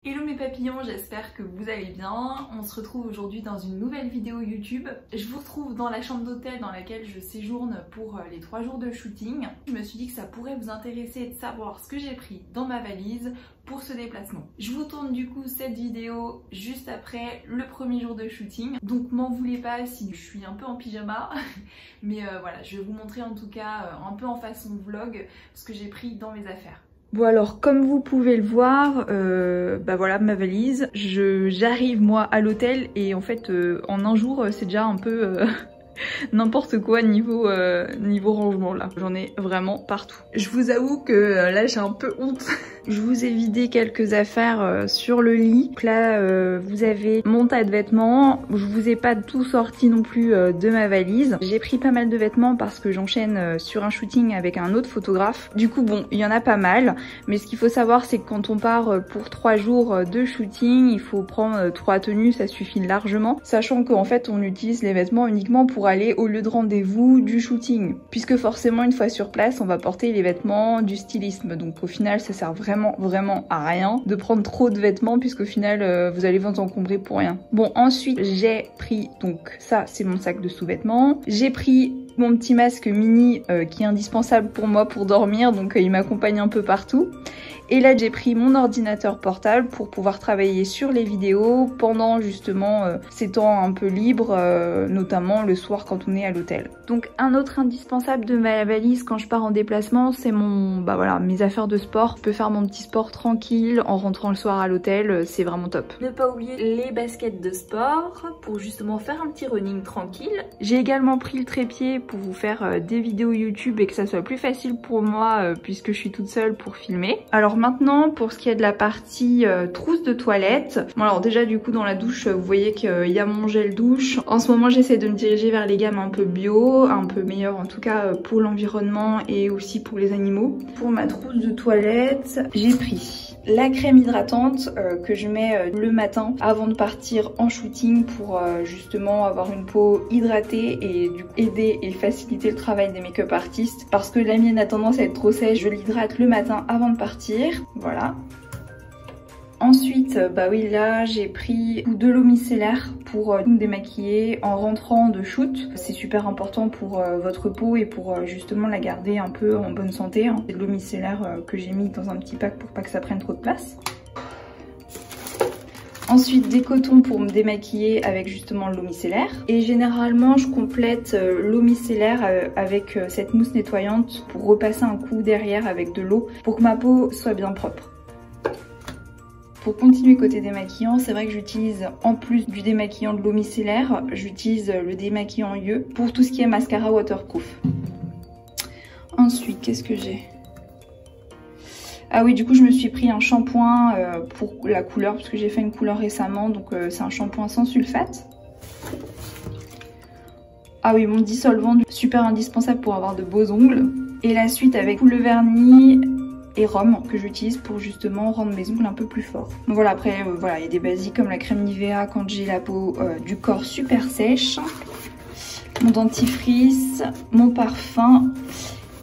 Hello mes papillons, j'espère que vous allez bien. On se retrouve aujourd'hui dans une nouvelle vidéo YouTube. Je vous retrouve dans la chambre d'hôtel dans laquelle je séjourne pour les 3 jours de shooting. Je me suis dit que ça pourrait vous intéresser de savoir ce que j'ai pris dans ma valise pour ce déplacement. Je vous tourne du coup cette vidéo juste après le premier jour de shooting. Donc m'en voulez pas si je suis un peu en pyjama. Mais voilà, je vais vous montrer en tout cas un peu en façon vlog ce que j'ai pris dans mes affaires. Bon alors comme vous pouvez le voir, bah voilà ma valise, j'arrive moi à l'hôtel et en fait en un jour c'est déjà un peu n'importe quoi niveau rangement là. J'en ai vraiment partout. Je vous avoue que là j'ai un peu honte. Je vous ai vidé quelques affaires sur le lit. Donc là vous avez mon tas de vêtements. Je vous ai pas tout sorti non plus de ma valise. J'ai pris pas mal de vêtements parce que j'enchaîne sur un shooting avec un autre photographe. Du coup bon, il y en a pas mal. Mais ce qu'il faut savoir c'est que quand on part pour 3 jours de shooting, il faut prendre 3 tenues, ça suffit largement. Sachant qu'en fait on utilise les vêtements uniquement pour aller au lieu de rendez-vous du shooting. Puisque forcément une fois sur place, on va porter les vêtements du stylisme. Donc au final ça sert vraiment à rien de prendre trop de vêtements puisqu'au final vous allez vous encombrer pour rien. Bon ensuite j'ai pris, donc ça c'est mon sac de sous-vêtements. J'ai pris mon petit masque mini qui est indispensable pour moi pour dormir, donc il m'accompagne un peu partout. Et là j'ai pris mon ordinateur portable pour pouvoir travailler sur les vidéos pendant justement ces temps un peu libres, notamment le soir quand on est à l'hôtel. Donc un autre indispensable de ma valise quand je pars en déplacement, c'est mes affaires de sport. Je peux faire mon petit sport tranquille en rentrant le soir à l'hôtel, c'est vraiment top. Ne pas oublier les baskets de sport pour justement faire un petit running tranquille. J'ai également pris le trépied pour vous faire des vidéos YouTube et que ça soit plus facile pour moi puisque je suis toute seule pour filmer. Alors maintenant pour ce qui est de la partie trousse de toilette, bon alors déjà du coup dans la douche vous voyez qu'il y a mon gel douche. En ce moment j'essaie de me diriger vers les gammes un peu bio, un peu meilleures en tout cas pour l'environnement et aussi pour les animaux. Pour ma trousse de toilette j'ai pris la crème hydratante que je mets le matin avant de partir en shooting pour justement avoir une peau hydratée et du coup aider et faciliter le travail des make-up artistes parce que la mienne a tendance à être trop sèche. Je l'hydrate le matin avant de partir, voilà. Ensuite, bah oui là j'ai pris de l'eau micellaire pour me démaquiller en rentrant de shoot. C'est super important pour votre peau et pour justement la garder un peu en bonne santé. C'est de l'eau micellaire que j'ai mis dans un petit pack pour pas que ça prenne trop de place. Ensuite des cotons pour me démaquiller avec justement l'eau micellaire. Et généralement je complète l'eau micellaire avec cette mousse nettoyante pour repasser un coup derrière avec de l'eau pour que ma peau soit bien propre. Pour continuer côté démaquillant, c'est vrai que j'utilise en plus du démaquillant de l'eau micellaire, j'utilise le démaquillant UE pour tout ce qui est mascara waterproof. Ensuite, qu'est-ce que j'ai ? Ah oui, du coup je me suis pris un shampoing pour la couleur parce que j'ai fait une couleur récemment, donc c'est un shampoing sans sulfate. Ah oui, mon dissolvant, super indispensable pour avoir de beaux ongles. Et la suite avec le vernis et rhum que j'utilise pour justement rendre mes ongles un peu plus forts. Donc voilà, après voilà, il y a des basiques comme la crème Nivea quand j'ai la peau du corps super sèche, mon dentifrice, mon parfum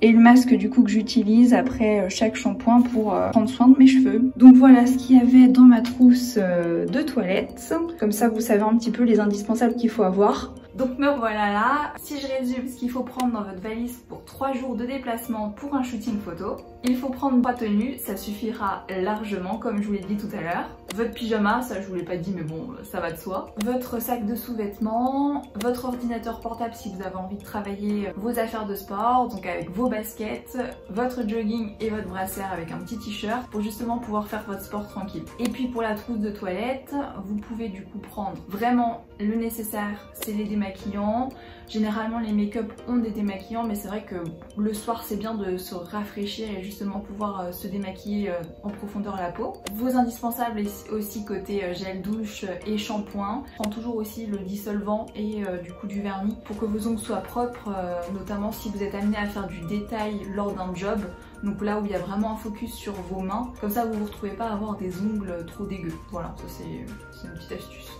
et le masque du coup que j'utilise après chaque shampoing pour prendre soin de mes cheveux. Donc voilà ce qu'il y avait dans ma trousse de toilette. Comme ça vous savez un petit peu les indispensables qu'il faut avoir. Donc me voilà là. Si je résume ce qu'il faut prendre dans votre valise pour 3 jours de déplacement pour un shooting photo, il faut prendre 3 tenues, ça suffira largement comme je vous l'ai dit tout à l'heure. Votre pyjama, ça je vous l'ai pas dit mais bon ça va de soi. Votre sac de sous-vêtements, votre ordinateur portable si vous avez envie de travailler vos affaires de sport, donc avec vos baskets, votre jogging et votre brassière avec un petit t-shirt pour justement pouvoir faire votre sport tranquille. Et puis pour la trousse de toilette, vous pouvez du coup prendre vraiment le nécessaire, c'est les démaquillants. Généralement les make-up ont des démaquillants mais c'est vrai que le soir c'est bien de se rafraîchir et justement pouvoir se démaquiller en profondeur la peau. Vos indispensables aussi côté gel douche et shampoing. Prends toujours aussi le dissolvant et du coup du vernis pour que vos ongles soient propres, notamment si vous êtes amené à faire du détail lors d'un job. donc là où il y a vraiment un focus sur vos mains, comme ça vous vous retrouvez pas à avoir des ongles trop dégueux. Voilà, ça c'est une petite astuce.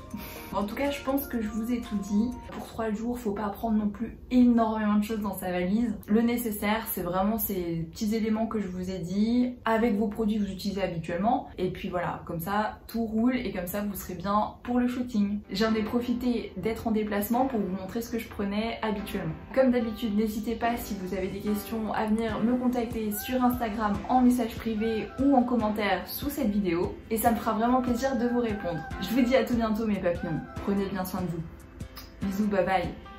En tout cas, je pense que je vous ai tout dit. Pour 3 jours, faut pas prendre non plus énormément de choses dans sa valise. Le nécessaire, c'est vraiment ces petits éléments que je vous ai dit, avec vos produits que vous utilisez habituellement. Et puis voilà, comme ça, tout roule et comme ça, vous serez bien pour le shooting. J'en ai profité d'être en déplacement pour vous montrer ce que je prenais habituellement. Comme d'habitude, n'hésitez pas si vous avez des questions à venir me contacter sur Instagram en message privé ou en commentaire sous cette vidéo. Et ça me fera vraiment plaisir de vous répondre. Je vous dis à tout bientôt mes papillons. Prenez bien soin de vous. Bisous, bye bye.